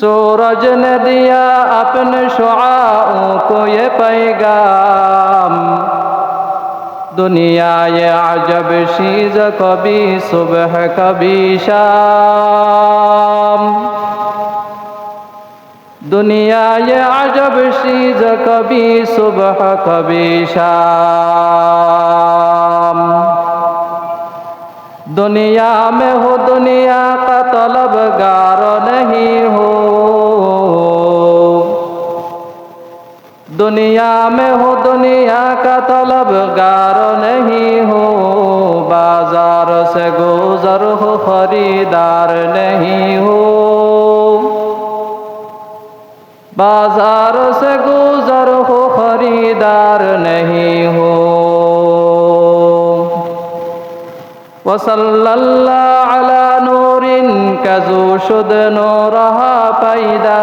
सूरज ने दिया अपने शुआओं को ये पैगाम, दुनिया ये अजब चीज़ कभी सुबह कभी शाम। दुनिया ये अजब चीज़ कभी सुबह कभी शाम। दुनिया में हो दुनिया का तलबगार नहीं हो, दुनिया में हो दुनिया का तलबगार नहीं हो। बाजार से गुजर हो खरीदार नहीं हो, बाजार से गुजर हो खरीदार नहीं हो। वसल्लल्लाहु अला नूरिन कज़ू शुद नूरहा पैदा,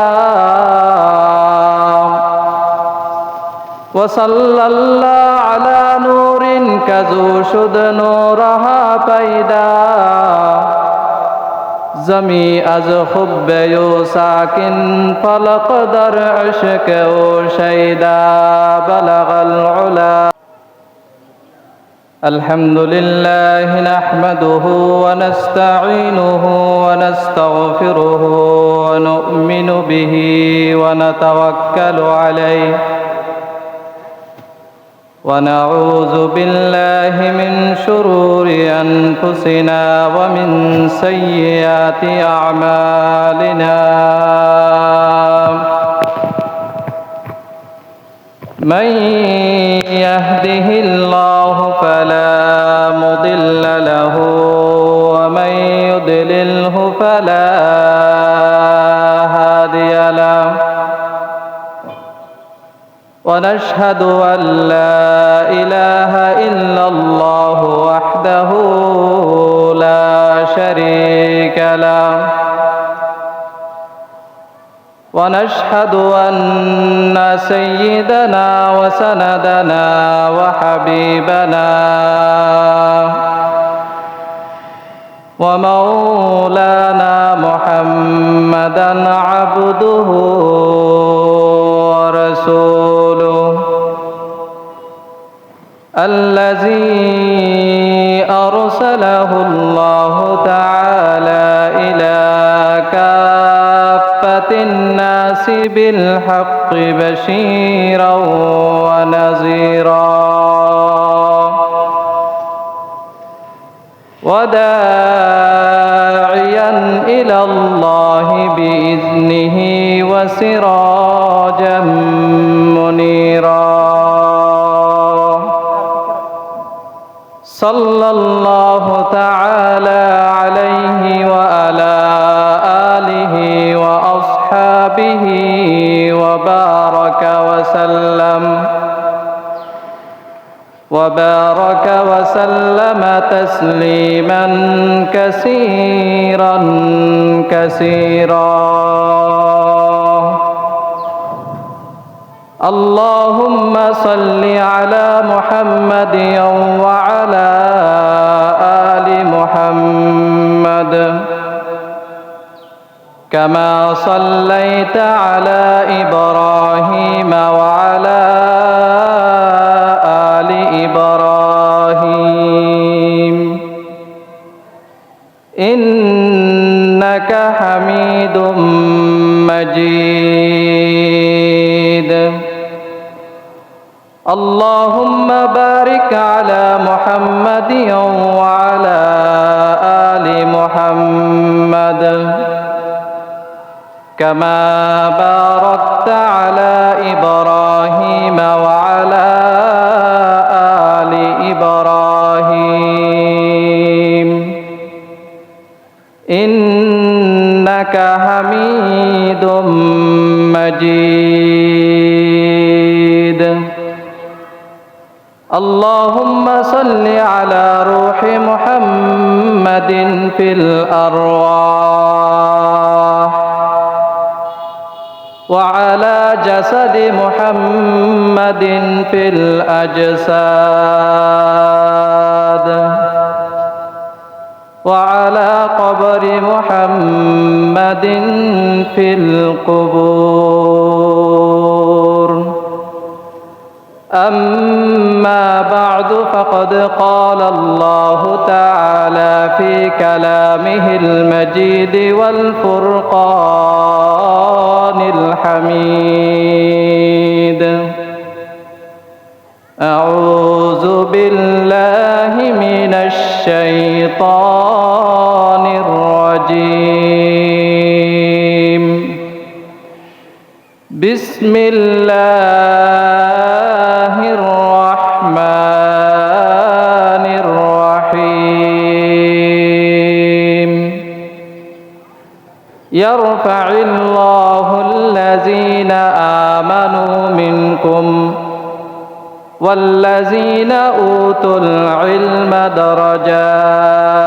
वसल्लल्लाहु अला नूरिन कज़ू शुद नूरहा पैदा। ज़मी अज खुब यो साकिन फलक दर इश्क ओ शैदा बलगल उला। अल्हम्दुलिल्लाह नहमदुहु व नस्तईनुहु व नस्तगफिरुहु व नु'मिनु बिही व नतवक्कलु अलैहि व नऊज़ु बिल्लाहि मिन शुरूरि अनफुसिना व मिन सय्यिआति अअमालिना। मन यहदिहिल्लाहु फला मुदिल्ल लहु व मन युद्लिल्हु फला हादिय लहु। ونشهد أن لا إله إلا الله وحده لا شريك له، ونشهد أن سيدنا وسندنا وحبيبنا ومولانا محمدا عبده ورسوله الذي أرسله الله تعالى إلى كافة الناس بالحق بشيرا ونذيرا وداعيا إلى الله بإذنه وسراجا منيرا. صلى الله تعالى عليه وعلى آله وأصحابه وبارك وسلم تسليما كثيرا كثيرا. اللهم صل على محمد وعلى آل محمد كما صليت على إبراهيم وعلى آل إبراهيم إنك حميد مجيد. اللهم بارك على محمد وعلى آل محمد كما باركت على إبراهيم وعلى آل إبراهيم إنك حميد مجيد. اللهم صل على روح محمد في الأرواح وعلى جسد محمد في الأجساد وعلى قبر محمد في القبور. أما بعد فقد قال الله تعالى في كلامه المجيد والفرقان الحميد: أعوذ بالله من الشيطان الرجيم. بسم الله الرحمن الرحيم. يرفع الله الذين آمنوا منكم والذين أوتوا العلم درجات.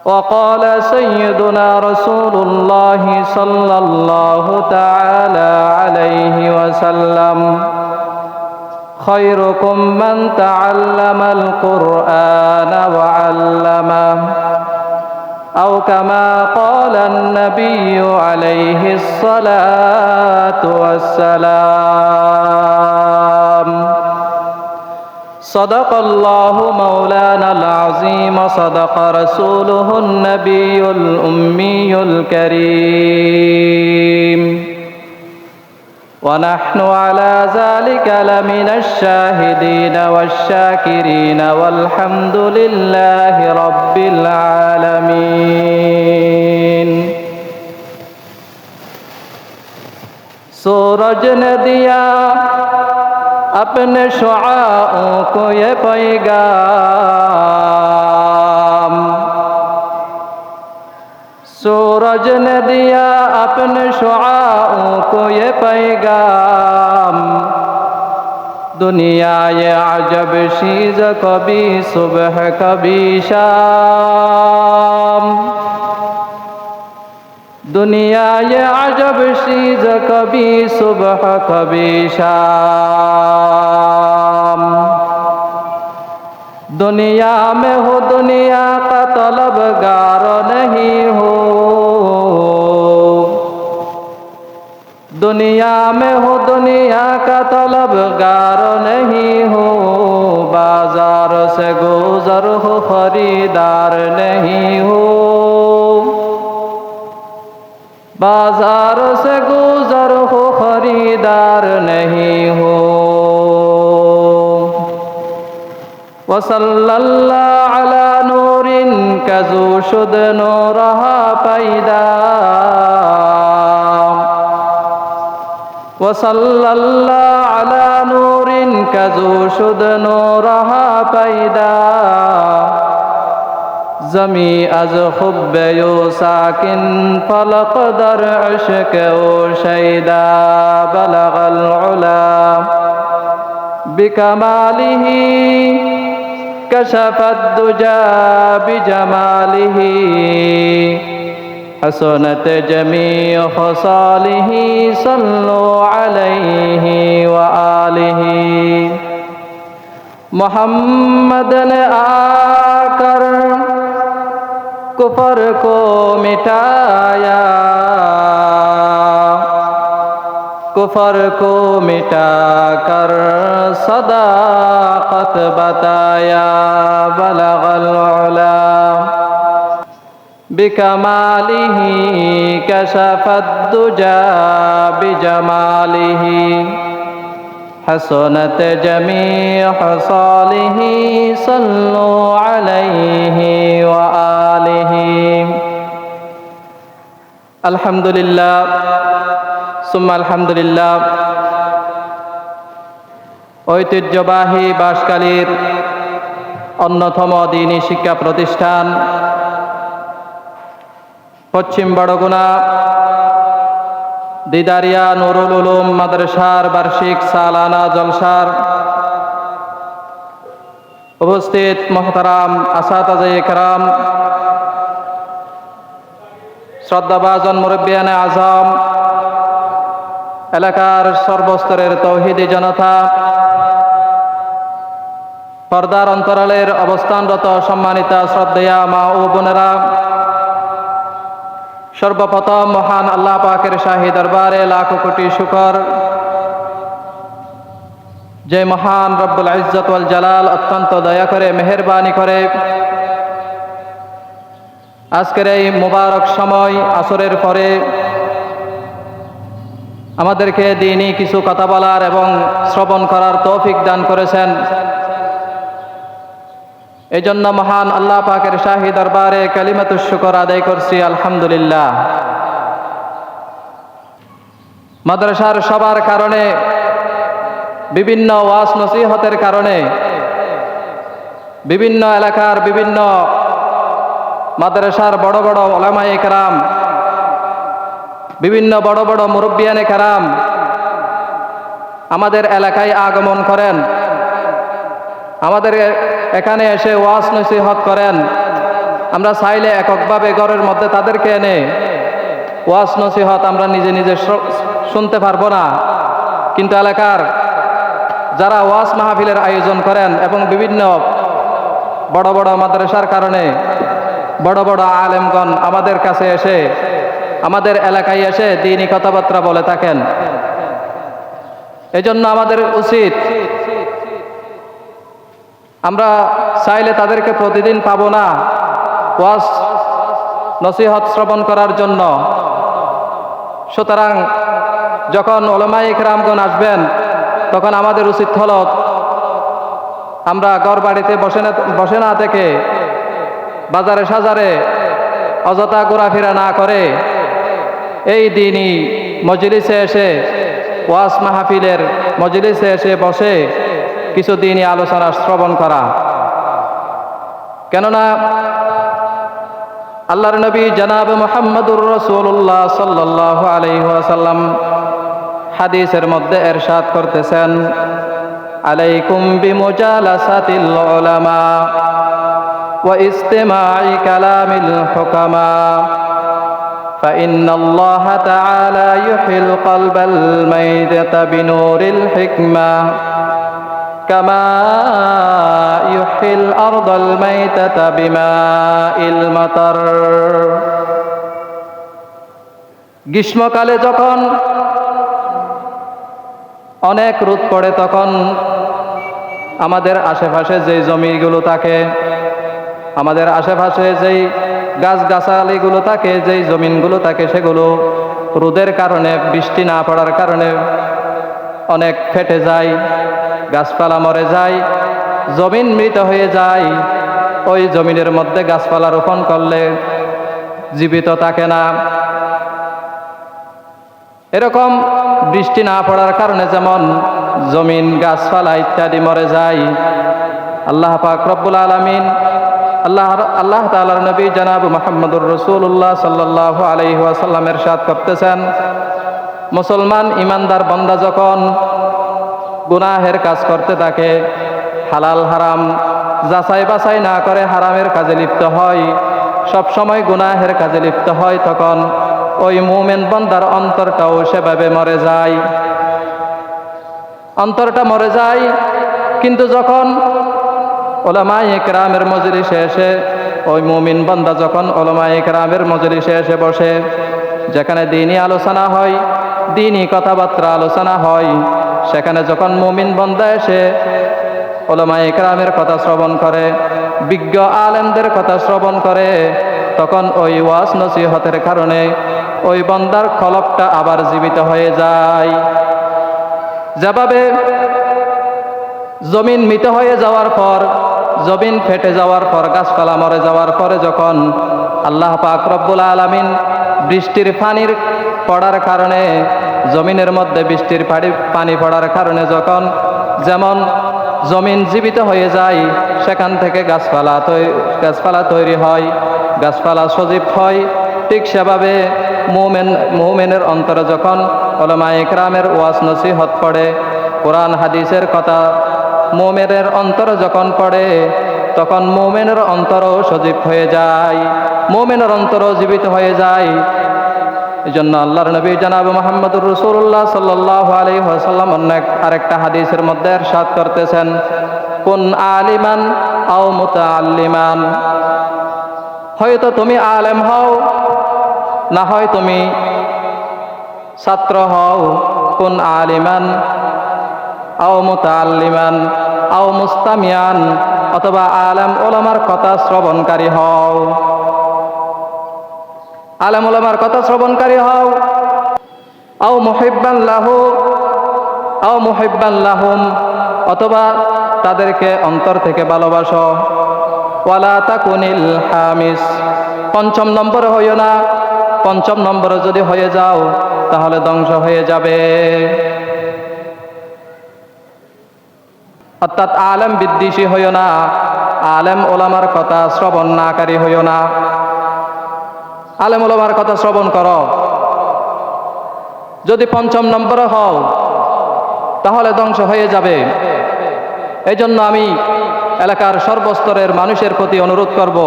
وقال سيدنا رسول الله صلى الله تعالى عليه وسلم: خيركم من تعلم القرآن وعلمه، أو كما قال النبي عليه الصلاة والسلام. صدق الله مولانا العظيم، صدق رسوله النبي الأمي الكريم، ونحن على ذلك لمن الشاهدين والشاكرين، والحمد لله رب العالمين. सूरज ने दिया अपने शुआओं को ये पैगाम, सूरज ने दिया अपने शुआओं को ये पैगाम। दुनिया ये अजब चीज़, कभी सुबह कभी शाम। दुनिया ये अजब चीज़, कभी सुबह कभी शाम। दुनिया में हो दुनिया का तलबगार नहीं हो, दुनिया में हो दुनिया का तलबगार नहीं हो। बाजार से गुजर हो खरीदार नहीं हो, बाजार से गुजर हो खरीदार नहीं हो। वसल्लल्लाहु अला नूरिन कज़ू शुद नूरहा पैदा, वसल्लल्लाहु अला नूरिन कज़ू शुद नूरहा पैदा। ज़मी अज खुब यो साकिन फलक दर इश्क ओ शैदा। बलगल उला बिकमालिही कशफत दुजा बिजमालिही। हसनत जमी खसालिही सल्लु अलैहि व आलिही। मोहम्मद ने आकर कुफर को मिटाया, कुफर को मिटाकर सदाकत बताया। बलगल उला बिकमालिही कशफत दुजा बिजमालिही। हसनत जमी खसालिही सल्लु अलैहि व आलिही। अल्हम्दुलिल्लाह सुम्मा अल्हम्दुलिल्लाह। ঐতিহ্যবাহী বাঁশখালীর অন্যতম দ্বীনী শিক্ষা প্রতিষ্ঠান পশ্চিম বড়গুনা দিদারিয়া নুরুল উলুম মাদ্রাসার বার্ষিক সালানা জলসার উপস্থিত মোহতারাম আসাতাজে কেরাম, শ্রদ্ধাভাজন মুরব্বিয়ানে আজম, এলাকার সর্বস্তরের তৌহিদি জনতা, পর্দার অন্তরালের অবস্থানরত সম্মানিতা শ্রদ্ধেয়া মা ও বোনেরা, সর্বপ্রথম মহান আল্লাহ পাকের শাহী দরবারে লাখো কোটি শুকর, যে মহান রব্বুল ইজ্জত ওয়াল জালাল অত্যন্ত দয়া করে মেহেরবানি করে আজকের এই মুবারক সময় আসরের পরে আমাদেরকে দ্বীনি কিছু কথা বলার এবং শ্রবণ করার তৌফিক দান করেছেন। এই জন্য মহান আল্লাহ পাকের শাহী দরবারে কালিমাতুশ শুকর আদায় করছি, আলহামদুলিল্লাহ। মাদ্রাসার সবার কারণে, বিভিন্ন ওয়াজ নসিহতের কারণে, বিভিন্ন এলাকার বিভিন্ন মাদ্রাসার বড় বড় উলামায়ে কেরাম, বিভিন্ন বড় বড় মুরব্বিয়ানে কেরাম আমাদের এলাকায় আগমন করেন, আমাদের এখানে এসে ওয়াজ নসিহত করেন। আমরা চাইলে এককভাবে ঘরের মধ্যে তাদেরকে এনে ওয়াজ নসিহত আমরা নিজে নিজে শুনতে পারবো না, কিন্তু এলাকার যারা ওয়াজ মাহফিলের আয়োজন করেন এবং বিভিন্ন বড় বড় মাদ্রাসার কারণে বড় বড় আলেমগণ আমাদের কাছে এসে, আমাদের এলাকায় এসে দ্বীনি কথাবার্তা বলে থাকেন। এজন্য আমাদের উচিত, আমরা চাইলে তাদেরকে প্রতিদিন পাবো না ওয়াজ নসিহত শ্রবণ করার জন্য। সুতরাং যখন উলামায়ে কেরামগণ আসবেন তখন আমাদের উচিত হলো আমরা ঘর বাড়িতে বসে না থেকে, বাজারে সাজারে অযথা ঘোরাফেরা না করে এই দ্বীনি মজলিসে এসে, ওয়াজ মাহফিলের মজলিসে এসে বসে কিছু দ্বীনি আলোচনা শ্রবণ করা। কেননা আল্লাহর নবী জনাব মুহাম্মদুর রাসূলুল্লাহ সাল্লাল্লাহু আলাইহি ওয়াসাল্লাম হাদিসের মধ্যে ইরশাদ করতেছেন, আলাইকুম বিমুজালাসাতিল উলামা ওয়া ইসতিমা'i কালামিল হুকামা ফাইন্নাল্লাহা তাআলা ইউহিল কলবাল মাইতাতা বিনুরিল হিকমা কামা ইউহিল আরদাল মাইতাতা বিমাইল মাতার। গ্রীষ্মকালে যখন অনেক রোদ পড়ে তখন আমাদের আশেপাশে যেই জমিগুলো থাকে, আমাদের আশেপাশে যেই গাছগাছালিগুলো থাকে, যেই জমিনগুলো থাকে, সেগুলো রোদের কারণে, বৃষ্টি না পড়ার কারণে অনেক ফেটে যায়, গাছপালা মরে যায়, জমিন মৃত হয়ে যায়। ওই জমিনের মধ্যে গাছপালা রোপণ করলে জীবিত থাকে না। এরকম বৃষ্টি না পড়ার কারণে যেমন জমিন, গাছপালা ইত্যাদি মরে যায়, আল্লাহ পাক রব্বুল আলামিন, আল্লাহ তাআলার নবী জনাব মুহাম্মদুর রাসূলুল্লাহ সাল্লাল্লাহু আলাইহি ওয়াসাল্লাম ইরশাদ করতেছেন, মুসলমান ইমানদার বান্দা যখন গুনাহের কাজ করতে থাকে, হালাল হারাম যাচাই বাছাই না করে হারামের কাজে লিপ্ত হয়, সব সময় গুনাহের কাজে লিপ্ত হয়, তখন ওই মুমিন বান্দার অন্তরটাও সেভাবে মরে যায়, অন্তরটা মরে যায়। কিন্তু যখন উলামায়ে কেরামের মজলিসে এসে, ওই মুমিন বান্দা যখন উলামায়ে কেরামের মজলিসে এসে বসে, যেখানে দ্বীনি আলোচনা হয়, দ্বীনি কথাবার্তা আলোচনা হয়, সেখানে যখন মুমিন বান্দা এসে উলামায়ে কেরামের কথা শ্রবণ করে, বিজ্ঞ আলেমদের কথা শ্রবণ করে, তখন ওই ওয়াজ নসিহতের কারণে ওই বান্দার কলবটা আবার জীবিত হয়ে যায়। যেভাবে জমিন মৃত হয়ে যাওয়ার পর, জমিন ফেটে যাওয়ার পর, গাছপালা মরে যাওয়ার পরে যখন আল্লাহ পাক রব্বুল আলামিন বৃষ্টির পানির পড়ার কারণে, জমিনের মধ্যে বৃষ্টির পানি পড়ার কারণে যখন যেমন জমিন জীবিত হয়ে যায়, সেখান থেকে গাছপালা তৈরি হয়, গাছপালা সজীব হয়, ঠিক সেভাবে মুমিনের অন্তরে যখন উলামায়ে কেরামের ওয়াজ নসিহত পড়ে, কোরআন হাদিসের কথা মুমিনের অন্তরে যখন পড়ে, তখন মুমিনের অন্তরও সজীব হয়ে যায়, মুমিনের অন্তরও জীবিত হয়ে যায়। এই জন্য আল্লাহর নবী জনাব মুহাম্মদুর রাসূলুল্লাহ সাল্লাল্লাহু আলাইহি ওয়াসাল্লাম আরেকটা হাদিসের মধ্যে ইরশাদ করতেছেন, কুন আলিমান আও মুতাআল্লিমান। হয়তো তুমি আলেম হও, না হয় তুমি ছাত্র হও। কুন আলিমান আও মুতাআল্লিমান আও মুস্তামিয়ান, অথবা আলেম ওলামার কথা শ্রবণকারী হও। আলেম ওলামার কথা শ্রবণকারী হও। আও মুহিব্বান লাহু আও মুহিব্বান লাহুম, অথবা তাদেরকে অন্তর থেকে ভালোবাসো। ওয়ালা তাকুনিল হামিস, পঞ্চম নম্বরে হইও না। পঞ্চম নম্বরে যদি হয়ে যাও তাহলে ধ্বংস হয়ে যাবে। অর্থাৎ আলেম বিদ্বেষী হইও না, আলেম ওলামার কথা শ্রবণ নাকারী হইও না। আলেম ওলামার কথা শ্রবণ করো। যদি পঞ্চম নম্বরে হও তাহলে ধ্বংস হয়ে যাবে। এই জন্য আমি এলাকার সর্বস্তরের মানুষের প্রতি অনুরোধ করব,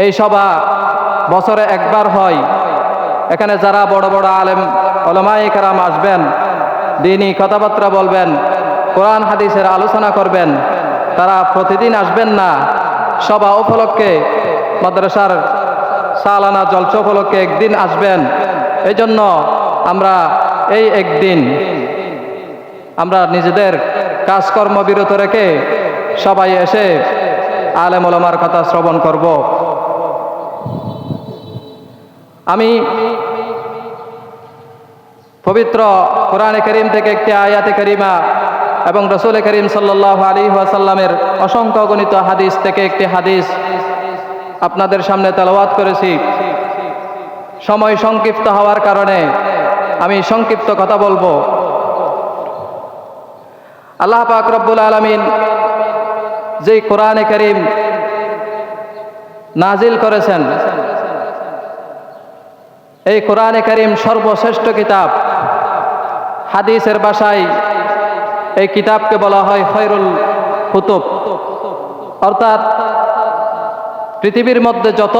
এই সভা বছরে একবার হয়। এখানে যারা বড় বড় আলেম ওলামায়ে কেরাম আসবেন, দ্বীনি কথাবার্তা বলবেন, কোরআন হাদিসের আলোচনা করবেন, তারা প্রতিদিন আসবেন না। সভা উপলক্ষে, মাদ্রাসার সালানা জলসা উপলক্ষে একদিন আসবেন। এই জন্য আমরা এই একদিন আমরা নিজেদের কাজকর্ম বিরত রেখে সবাই এসে আলেম ওলামার কথা শ্রবণ করব। আমি পবিত্র কোরআনে কারীম থেকে একটি আয়াতে কারিমা এবং রাসূল করিম সাল্লাল্লাহু আলাইহি ওয়াসাল্লামের অসংখ্য গণিত হাদিস থেকে একটি হাদিস আপনাদের সামনে তেলাওয়াত করেছি। সময় সংক্ষিপ্ত হওয়ার কারণে আমি সংক্ষিপ্ত কথা বলবো। আল্লাহ পাক রব্বুল আলামিন যে কোরআনে কারীম নাজিল করেছেন, এই কোরআনে কারীম সর্বশ্রেষ্ঠ কিতাব। হাদিসের ভাষায় এই কিতাবকে বলা হয় খৈরুল কুতুব, অর্থাৎ পৃথিবীর মধ্যে যত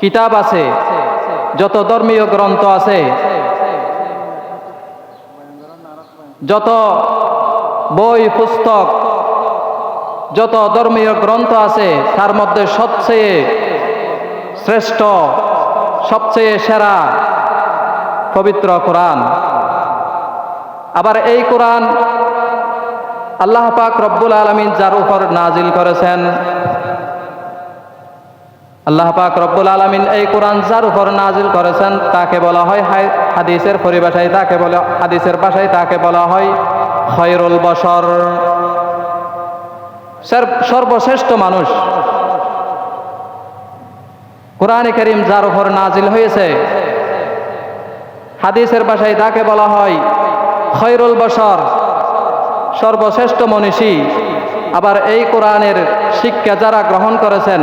কিতাব আছে, যত ধর্মীয় গ্রন্থ আছে, যত বই পুস্তক, যত ধর্মীয় গ্রন্থ আছে, তার মধ্যে সবচেয়ে শ্রেষ্ঠ, সবচেয়ে সেরা পবিত্র কোরআন। আবার এই কোরআন আল্লাহ পাক রব্বুল আলামিন যার উপর নাজিল করেছেন, আল্লাহ পাক রব্বুল আলামিন এই কোরআন যার উপর নাজিল করেছেন তাকে বলা হয় হাদিসের পরিভাষায়, হাদিসের ভাষায় তাকে বলা হয় খয়রুল বশর, সর্বশ্রেষ্ঠ মানুষ। কোরআনে কারীম যার উপর নাজিল হয়েছে, হাদিসের ভাষায় তাকে বলা হয় খয়রুল বশর, সর্বশ্রেষ্ঠ মনীষী। আবার এই কোরআনের শিক্ষা যারা গ্রহণ করেছেন,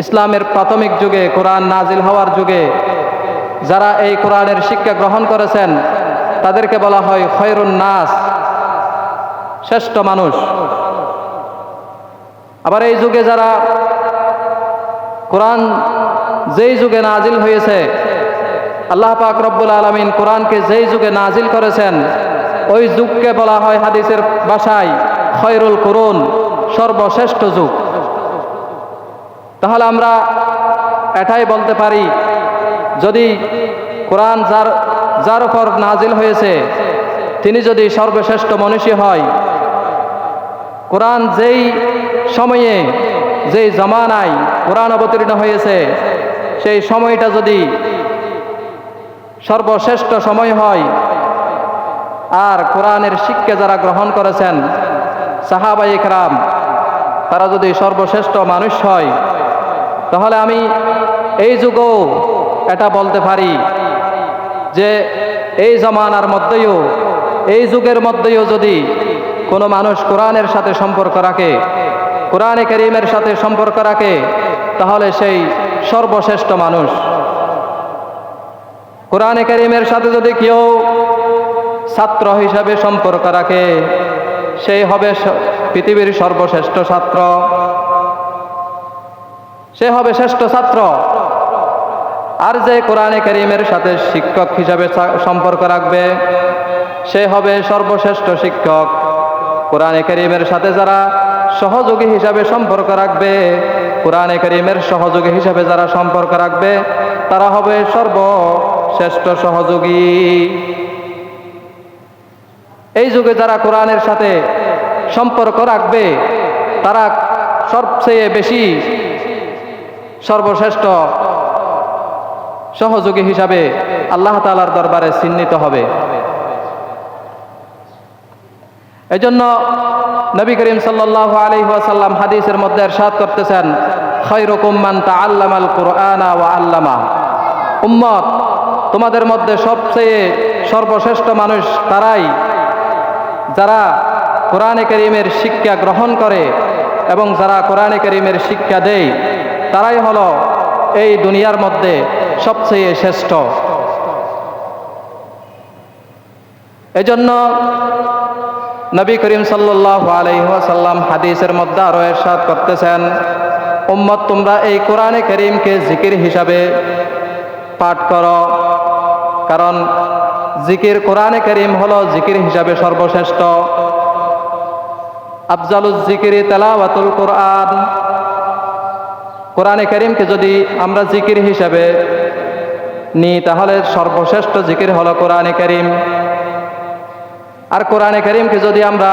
ইসলামের প্রাথমিক যুগে, কোরআন নাজিল হওয়ার যুগে যারা এই কোরআনের শিক্ষা গ্রহণ করেছেন, তাদেরকে বলা হয় খয়রুন নাস, শ্রেষ্ঠ মানুষ। আবার এই যুগে যারা কোরআন যেই যুগে নাজিল হয়েছে, আল্লাহ পাক রব্বুল আলামিন কোরআনকে যেই যুগে নাজিল করেছেন, ওই যুগকে বলা হয় হাদিসের ভাষায় খয়রুল কুরুন, সর্বশ্রেষ্ঠ যুগ। তাহলে আমরা এটাই বলতে পারি, যদি কোরআন যার উপর নাজিল হয়েছে তিনি যদি সর্বশ্রেষ্ঠ মনীষী হয়, কোরআন যেই সময়ে যেই জামানায় কোরআন অবতীর্ণ হয়েছে সেই সময়টা যদি সর্বশ্রেষ্ঠ সময় হয়, আর কোরআনের শিক্ষা যারা গ্রহণ করেছেন সাহাবায়ে কেরাম, তারা যদি সর্বশ্রেষ্ঠ মানুষ হয়, তাহলে আমি এই যুগেও এটা বলতে পারি যে এই জামানার মধ্যেও, এই যুগের মধ্যেও যদি কোনো মানুষ কোরআনের সাথে সম্পর্ক রাখে, কোরআনে কারীমের সাথে সম্পর্ক রাখে, তাহলে সেই সর্বশ্রেষ্ঠ মানুষ। কোরআনে কারীমের সাথে যদি কেউ ছাত্র হিসাবে সম্পর্ক রাখে, সেই হবে পৃথিবীর সর্বশ্রেষ্ঠ ছাত্র, সে হবে শ্রেষ্ঠ ছাত্র। আর যে কোরআনে কারীমের সাথে শিক্ষক হিসাবে সম্পর্ক রাখবে, সে হবে সর্বশ্রেষ্ঠ শিক্ষক। কোরআনে কারীমের সাথে যারা সহযোগী হিসাবে সম্পর্ক রাখবে, কোরআনে কারীমের সহযোগী হিসাবে যারা সম্পর্ক রাখবে, তারা হবে সর্বশ্রেষ্ঠ সহযোগী। এই যুগে যারা কোরআনের সাথে সম্পর্ক রাখবে, তারা সবচেয়ে বেশি সর্বশ্রেষ্ঠ সহযোগী হিসাবে আল্লাহ তাআলার দরবারে চিহ্নিত হবে। এজন্য নবী করিম সাল্লাল্লাহু আলাইহি ওয়াসাল্লাম হাদিসের মধ্যে ইরশাদ করতেছেন, খায়রুকুম মান তাআল্লামাল কুরআনা ওয়া আল্লামা। উম্মত, তোমাদের মধ্যে সবচেয়ে সর্বশ্রেষ্ঠ মানুষ তারাই যারা কোরআনে কারীমের শিক্ষা গ্রহণ করে এবং যারা কোরআনে কারীমের শিক্ষা দেয়, তারাই হলো এই দুনিয়ার মধ্যে সবচেয়ে শ্রেষ্ঠ। এজন্য নবী করিম সাল্লাল্লাহু আলাইহি ওয়াসাল্লাম হাদিসের মধ্যে আরো ইরশাদ করতেছেন, উম্মত তোমরা এই কোরআনে কারীমকে জিকির হিসাবে পাঠ করো, কারণ জিকির কোরআনে কারীম হলো জিকির হিসাবে সর্বশ্রেষ্ঠ। আফজালুজ জিকিরি তেলাওয়াতুল কোরআন। কোরআনে কারীমকে যদি আমরা জিকির হিসাবে নিই, তাহলে সর্বশ্রেষ্ঠ জিকির হলো কোরআনে কারীম। আর কোরআনে কারীমকে যদি আমরা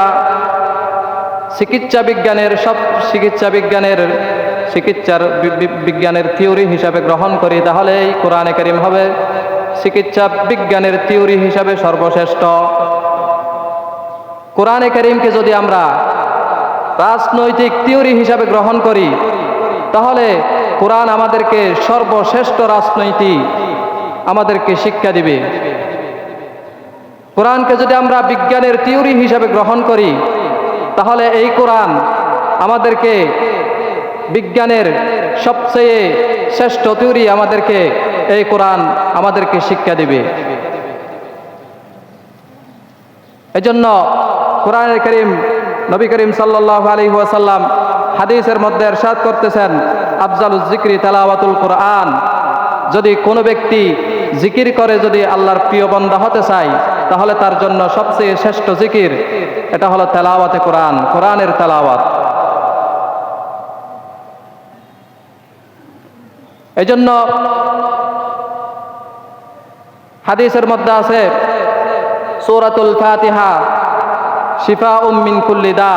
চিকিৎসা বিজ্ঞানের থিওরি হিসাবে গ্রহণ করি, তাহলে এই কোরআনে কারীম হবে চিকিৎসা বিজ্ঞানের থিওরি হিসাবে সর্বশ্রেষ্ঠ। কোরআনে কারীমকে যদি আমরা রাজনৈতিক থিওরি হিসাবে গ্রহণ করি, তাহলে কোরআন আমাদেরকে সর্বশ্রেষ্ঠ রাজনৈতিক আমাদেরকে শিক্ষা দিবে। কোরআনকে যদি আমরা বিজ্ঞানের থিওরি হিসাবে গ্রহণ করি, তাহলে এই কোরআন আমাদেরকে বিজ্ঞানের সবচেয়ে শ্রেষ্ঠ থিওরি আমাদেরকে এই কোরআন আমাদেরকে শিক্ষা দিবে। এজন্য কোরআনের কারীম নবী করিম সাল্লাল্লাহু আলাইহি ওয়াসাল্লাম হাদিসের মধ্যে ইরশাদ করতেছেন, আফজালুজ যিকরি তেলাওয়াতুল কোরআন। যদি কোনো ব্যক্তি জিকির করে যদি আল্লাহর প্রিয় বান্দা হতে চায়, তাহলে তার জন্য সবচেয়ে শ্রেষ্ঠ জিকির এটা হলো তেলাওয়াতে কোরআন, কোরআনের তেলাওয়াত। এজন্য হাদিসের মধ্যে আছে, সূরাতুল ফাতিহা শিফাউম মিন কুল্লি দা।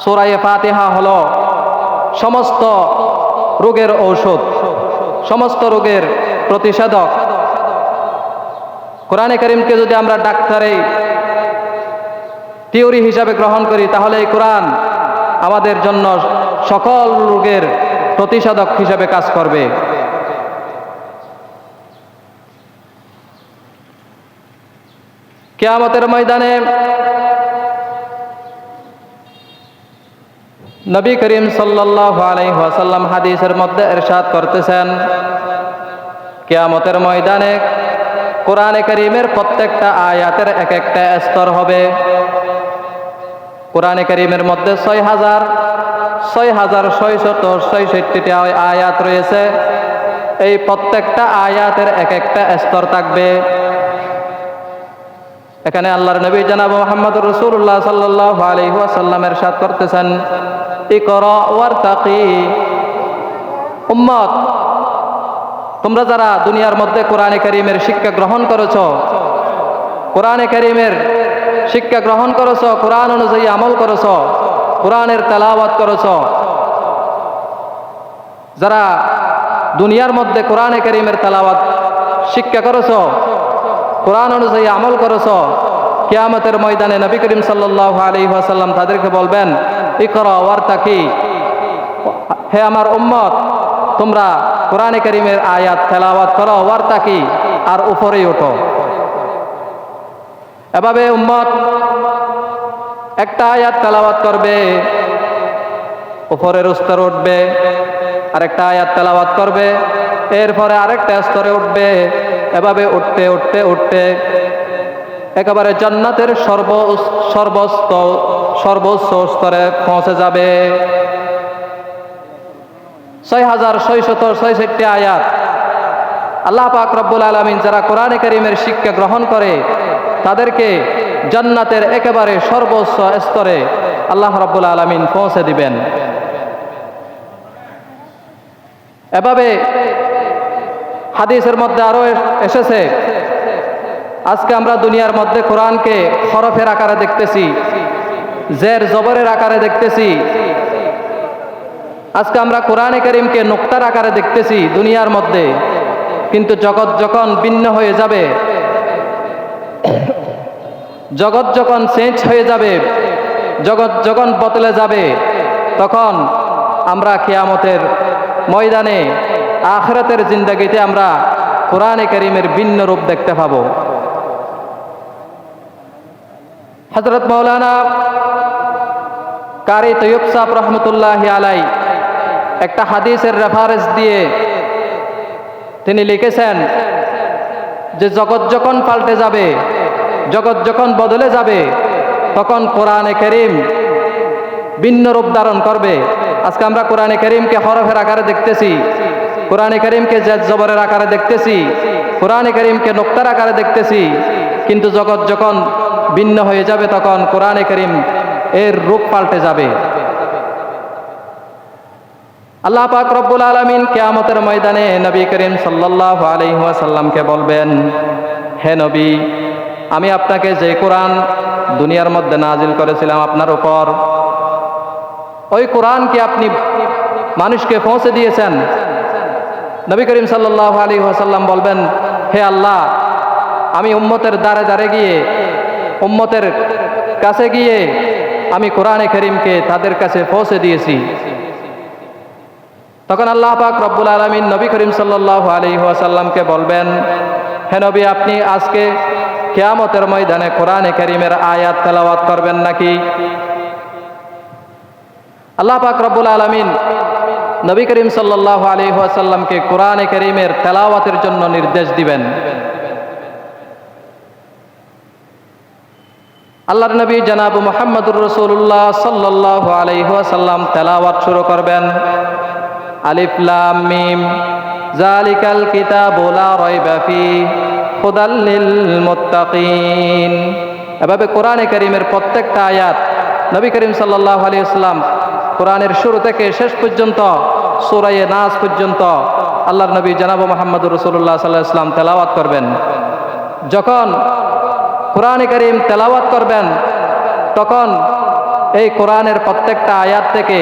সূরা ফাতিহা হলো সমস্ত রোগের ঔষধ, সমস্ত রোগের প্রতিষেধক। কোরআনে কারীমকে যদি আমরা ডাক্তারি থিওরি হিসাবে গ্রহণ করি, তাহলে এই কোরআন আমাদের জন্য সকল রোগের প্রতিষেধক হিসাবে কাজ করবে। কিয়ামতের ময়দানে নবী করিম সাল্লাল্লাহু আলাইহি ওয়াসাল্লাম হাদিসের মধ্যে ইরশাদ করতেছেন, কিয়ামতের ময়দানে কোরআনে কারীমের প্রত্যেকটা আয়াতের এক একটা স্তর হবে। কোরআনে কারীমের মধ্যে ৬৬৬৬টি আয়াত রয়েছে। এই প্রত্যেকটা আয়াতের এক একটা স্তর থাকবে। এখানে আল্লাহর নবী জনাব মুহাম্মদুর রাসূলুল্লাহ সাল্লাল্লাহু আলাইহি ওয়াসাল্লাম ইরশাদ করতেছেন, ইকরা ওয়ারতাকি। উম্মত, তোমরা যারা দুনিয়ার মধ্যে কোরআনে কারীমের শিক্ষা গ্রহণ করেছো, কোরআনে কারীমের শিক্ষা গ্রহণ করেছো, কোরআন অনুযায়ী আমল করেছো, কোরআনের তেলাওয়াত করেছো, যারা দুনিয়ার মধ্যে কোরআনে কারীমের তেলাওয়াত শিক্ষা করেছো, কোরআন অনুযায়ী আমল করেছো, কিয়ামতের ময়দানে নবী করিম সাল্লাল্লাহু আলাইহি ওয়াসাল্লাম তাদেরকে বলবেন, ইকরা ওয়ারতাকি। হে আমার উম্মত, তোমরা কোরআনে কারীমের আয়াত তেলাওয়াত করো, ওয়ারতাকি, আর উপরেই ওঠো। এভাবে উম্মত একটা আয়াত তেলাওয়াত করবে, উপরের স্তরে উঠবে, আরেকটা আয়াত তেলাওয়াত করবে, এরপরে আরেকটা স্তরে উঠবে। এভাবে উঠতে উঠতে উঠতে একেবারে জান্নাতের সর্বোচ্চ স্তরে পৌঁছে যাবে। ৬৬৬৬টি আয়াত। আল্লাহ পাক রব্বুল আলামিন যারা কোরআনে কারীমের শিক্ষা গ্রহণ করে, তাদেরকে জান্নাতের একেবারে সর্বোচ্চ স্তরে আল্লাহ রাব্বুল আলামিন পৌঁছে দিবেন। এভাবে হাদিসের মধ্যে আরো এসেছে, আজকে আমরা দুনিয়ার মধ্যে কোরআনকে হরফের আকারে দেখতেছি, জের জবরের আকারে দেখতেছি। আজকে আমরা কোরআনে কারীমকে নুক্তার আকারে দেখতেছি দুনিয়ার মধ্যে, কিন্তু জগৎ যখন ভিন্ন হয়ে যাবে, জগৎ যখন চেঞ্জ হয়ে যাবে, জগৎ যখন বদলে যাবে, তখন আমরা কিয়ামতের ময়দানে আখিরাতের জিন্দেগিতে আমরা কোরআনে কারীমের ভিন্ন রূপ দেখতে পাবো। হযরত মাওলানা কারি তৈয়ব সাহেব রহমতুল্লাহি আলাই একটা হাদিসের রেফারেন্স দিয়ে তিনি লিখেছেন যে জগৎ যখন পাল্টে যাবে, জগৎ যখন বদলে যাবে, তখন কোরআনে কারীম ভিন্ন রূপ ধারণ করবে। আজকে আমরা কোরআনে কারীমকে হরফের আকারে দেখতেছি, কোরআনে কারীমকে জের জবরের আকারে দেখতেছি, কোরআনে কারীমকে নুক্তার আকারে দেখতেছি, কিন্তু জগৎ যখন ভিন্ন হয়ে যাবে তখন কোরআনে কারীম এর রূপ পাল্টে যাবে। আল্লাহ পাক রব্বুল আলামিন কিয়ামতের ময়দানে নবী করিম সাল্লাল্লাহু আলাইহি ওয়াসাল্লামকে বলবেন, হে নবী, আমি আপনাকে যে কোরআন দুনিয়ার মধ্যে নাজিল করেছিলাম আপনার উপর, ওই কোরআন কি আপনি মানুষকে পৌঁছে দিয়েছেন? নবী করিম সাল্লাল্লাহু আলাইহি ওয়াসাল্লাম বলবেন, হে আল্লাহ, আমি উম্মতের দ্বারে দ্বারে গিয়ে, উম্মতের কাছে গিয়ে আমি কোরআনে কারীমকে তাদের কাছে পৌঁছে দিয়েছি। তখন আল্লাহ পাক রব্বুল আলামিন নবী করিম সাল্লাল্লাহু আলাইহি ওয়াসাল্লামকে বলবেন, হে নবী, আপনি আজকে কিয়ামতের ময়দানে কোরআনে কারীমের আয়াত তেলাওয়াত করবেন নাকি? আল্লাহ পাক রব্বুল আলামিন নবী করিম সাল্লাল্লাহু আলাইহি ওয়াসাল্লামকে কোরআনে কারীমের তেলাওয়াতের জন্য নির্দেশ দিবেন। আল্লাহর নবী জনাব মুহাম্মদুর রাসূলুল্লাহ সাল্লাল্লাহু আলাইহি ওয়াসাল্লাম তেলাওয়াত শুরু করবেন। আলিফ লাম মিম যালিকাল কিতাবু লা রাইবা ফীহি হুদাল লিল মুত্তাকিন। এভাবে কোরআনে কারীমের প্রত্যেকটা আয়াত নবী করিম সাল্লাল্লাহু আলাইহি ওয়াসাল্লাম কোরআনের শুরু থেকে শেষ পর্যন্ত সূরা নাস পর্যন্ত আল্লাহর নবী জনাব মুহাম্মদুর রাসূলুল্লাহ সাল্লাল্লাহু আলাইহি ওয়াসাল্লাম তেলাওয়াত করবেন। যখন কোরআনে কারীম তেলাওয়াত করবেন, তখন এই কোরআনের প্রত্যেকটা আয়াত থেকে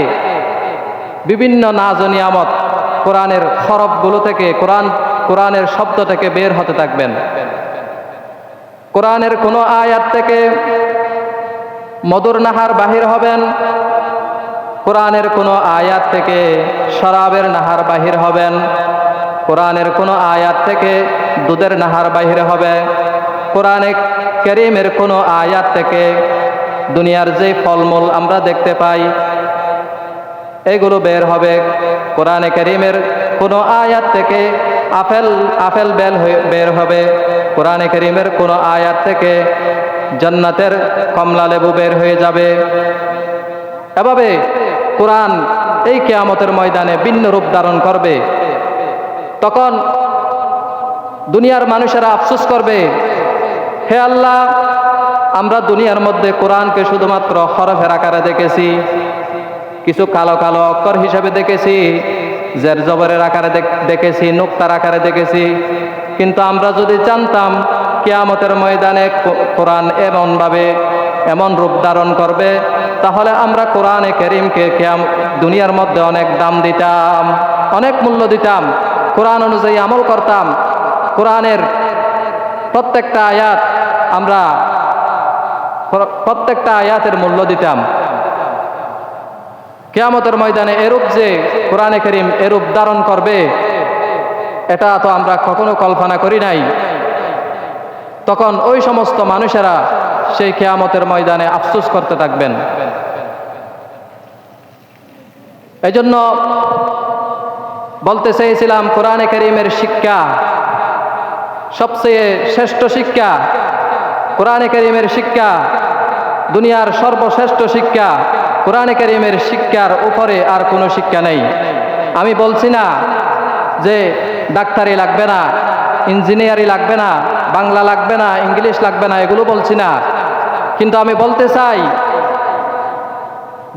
বিভিন্ন নাজ ও নিয়ামত কোরআনের হরফগুলো থেকে, কোরআনের শব্দ থেকে বের হতে থাকবেন। কোরআনের কোনো আয়াত থেকে মধুর নাহার বাহির হবেন, কোরআনের কোনো আয়াত থেকে শরাবের নাহার বাহির হবেন, কোরআনের কোনো আয়াত থেকে দুধের নাহার বাহির হবে, কোরআনে কারীমের কোনো আয়াত থেকে দুনিয়ার যে ফলমূল আমরা দেখতে পাই এগুলো বের হবে, কোরআনে কারীমের কোনো আয়াত থেকে আপেল বের হবে, কোরআনে কারীমের কোনো আয়াত থেকে জান্নাতের কমলা লেবু বের হয়ে যাবে। এভাবে কোরআন এই কিয়ামতের ময়দানে ভিন্ন রূপ ধারণ করবে। তখন দুনিয়ার মানুষেরা আফসোস করবে, হে আল্লাহ, আমরা দুনিয়ার মধ্যে কোরআনকে শুধুমাত্র হরফের আকারে দেখেছি, কিছু কালো কালো অক্ষর হিসেবে দেখেছি, জের জবরের আকারে দেখেছি, নুক্তার আকারে দেখেছি, কিন্তু আমরা যদি জানতাম কিয়ামতের ময়দানে কোরআন এমন রূপ ধারণ করবে, তাহলে আমরা কোরআনে কারীমকে দুনিয়ার মধ্যে অনেক দাম দিতাম, অনেক মূল্য দিতাম, কোরআন অনুযায়ী আমল করতাম, কোরআনের প্রত্যেকটা আয়াত আমরা প্রত্যেকটা আয়াতের মূল্য দিতাম। কিয়ামতের ময়দানে এরূপ যে কোরআনে কারীম এরূপ ধারণ করবে, এটা তো আমরা কখনো কল্পনা করি নাই। তখন ওই সমস্ত মানুষেরা সেই কিয়ামতের ময়দানে আফসোস করতে থাকবেন। এজন্য বলতে চেয়েছিলাম, কোরআনে কারীমের শিক্ষা সবচেয়ে শ্রেষ্ঠ শিক্ষা, কোরআনে কারীমের শিক্ষা দুনিয়ার সর্বশ্রেষ্ঠ শিক্ষা। কোরআনে কারীমের শিক্ষার উপরে আর কোনো শিক্ষা নেই। আমি বলছি না যে ডাক্তারি লাগবে না, ইঞ্জিনিয়ারিং লাগবে না, বাংলা লাগবে না, ইংলিশ লাগবে না, এগুলো বলছি না। কিন্তু আমি বলতে চাই,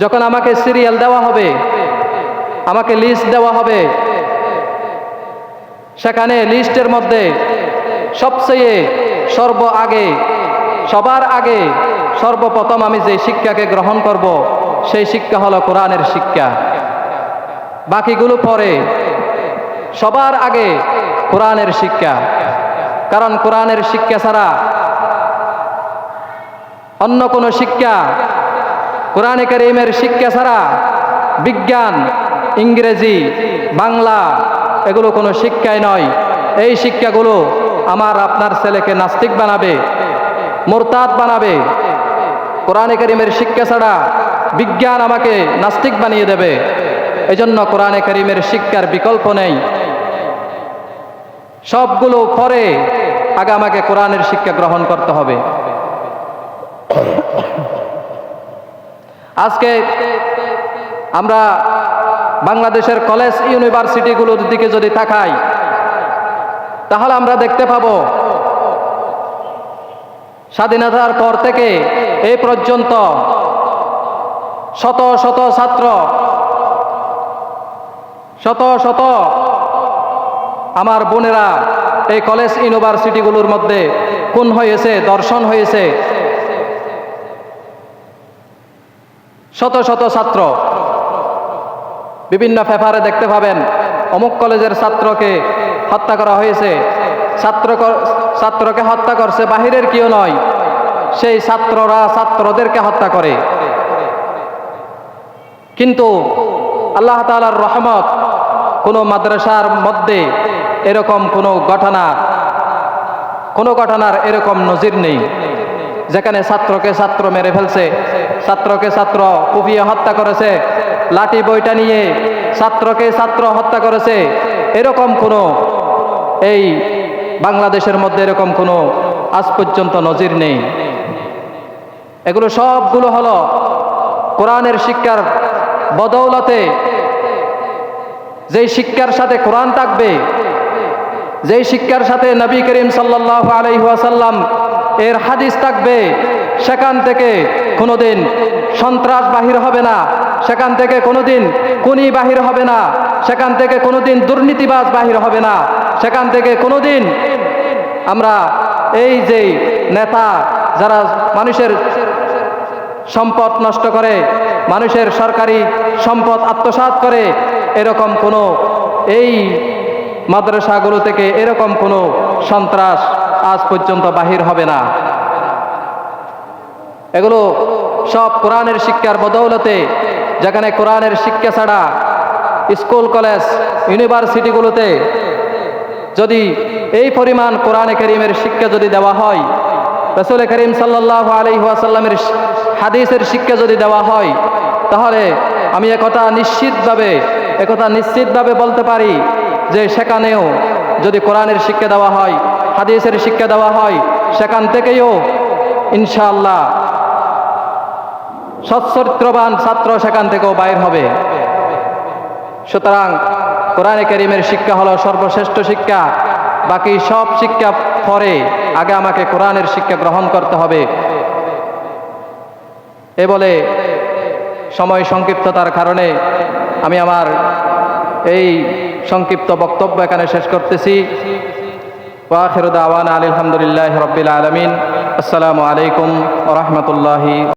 যখন আমাকে সিরিয়াল দেওয়া হবে, আমাকে লিস্ট দেওয়া হবে, সেখানে লিস্টের মধ্যে সবচেয়ে সবার আগে সর্বপ্রথম আমি যে শিক্ষাকে গ্রহণ করব, সেই শিক্ষা হলো কোরআনের শিক্ষা। বাকিগুলো পরে, সবার আগে কোরআনের শিক্ষা। কারণ কোরআনের শিক্ষা ছাড়া অন্য কোনো শিক্ষা, কোরআনে কারীমের শিক্ষা ছাড়া বিজ্ঞান, ইংরেজি, বাংলা এগুলো কোনো শিক্ষাই নয়। এই শিক্ষাগুলো আমার আপনার ছেলেকে নাস্তিক বানাবে, মুরতাদ বানাবে। কোরআনে কারীমের শিক্ষা ছাড়া বিজ্ঞান আমাকে নাস্তিক বানিয়ে দেবে। এজন্য কোরআনে কারীমের শিক্ষার বিকল্প নেই। সবগুলো পরে, আগে আমাকে কোরআনের শিক্ষা গ্রহণ করতে হবে। আজকে আমরা বাংলাদেশের কলেজ ইউনিভার্সিটিগুলোর দিকে যদি তাকাই, তাহলে আমরা দেখতে পাবো স্বাধীনতার পর থেকে এই পর্যন্ত শত শত ছাত্র, শত শত আমার বোনেরা এই কলেজ ইউনিভার্সিটিগুলোর মধ্যে খুন হয়েছে, ধর্ষণ হয়েছে। শত শত ছাত্র, বিভিন্ন পেপারে দেখতে পাবেন অমুক কলেজের ছাত্রকে হত্যা করা হয়েছে। ছাত্রকে হত্যা করছে বাহিরের কেউ নয়, সেই ছাত্ররা ছাত্রদেরকে হত্যা করে। কিন্তু আল্লাহ তাআলার রহমত, কোনো মাদ্রাসার মধ্যে এরকম কোনো ঘটনার এরকম নজির নেই, যেখানে ছাত্রকে ছাত্র মেরে ফেলছে, ছাত্রকে ছাত্র কুপিয়ে হত্যা করেছে, লাঠি বইটা নিয়ে ছাত্রকে ছাত্র হত্যা করেছে। এরকম কোনো, এই বাংলাদেশের মধ্যে এরকম কোনো আজ পর্যন্ত নজির নেই। এগুলো সবগুলো হলো কোরআনের শিক্ষার বদৌলতে। যেই শিক্ষার সাথে কোরআন থাকবে, যেই শিক্ষার সাথে নবী করিম সাল্লাল্লাহু আলাইহি ওয়াসাল্লাম এর হাদিস থাকবে, সেখান থেকে কোনোদিন সন্ত্রাস বাহির হবে না, সেখান থেকে কোনোদিন খুনি বাহির হবে না, সেখান থেকে কোনোদিন দুর্নীতিবাজ বাহির হবে না, সেখান থেকে কোনোদিন আমরা এই যে নেতা যারা মানুষের সম্পদ নষ্ট করে, মানুষের সরকারি সম্পদ আত্মসাৎ করে, এরকম কোনো, এই মাদ্রাসাগুলো থেকে এরকম কোনো সন্ত্রাস আজ পর্যন্ত বাহির হবে না। এগুলো সব কোরআনের শিক্ষার বদৌলতে। যেখানে কোরআনের শিক্ষা ছাড়া স্কুল, কলেজ, ইউনিভার্সিটিগুলোতে যদি এই পরিমাণ কোরআনে কারীমের শিক্ষা যদি দেওয়া হয়, রাসূল করিম সাল্লাল্লাহু আলাইহি ওয়াসাল্লামের হাদিসের শিক্ষা যদি দেওয়া হয়, তাহলে আমি একথা নিশ্চিতভাবে বলতে পারি যে সেখানেও যদি কোরআনের শিক্ষা দেওয়া হয়, হাদিসের শিক্ষা দেওয়া হয়, সেখান থেকেও ইনশাআল্লাহ সচ্চরিত্রবান ছাত্র সেখান থেকেও বাইর হবে। সুতরাং কোরআনে কারীমের শিক্ষা হলো সর্বশ্রেষ্ঠ শিক্ষা। বাকি সব শিক্ষা পরে, আগে আমাকে কোরআনের শিক্ষা গ্রহণ করতে হবে। এ বলে সময় সংক্ষিপ্ততার কারণে আমি আমার এই সংক্ষিপ্ত বক্তব্য এখানে শেষ করতেছি। ওয়া আখিরু দাওয়ানা আলহামদুলিল্লাহি রাব্বিল আলামিন। আসসালামু আলাইকুম ওয়া রাহমাতুল্লাহি।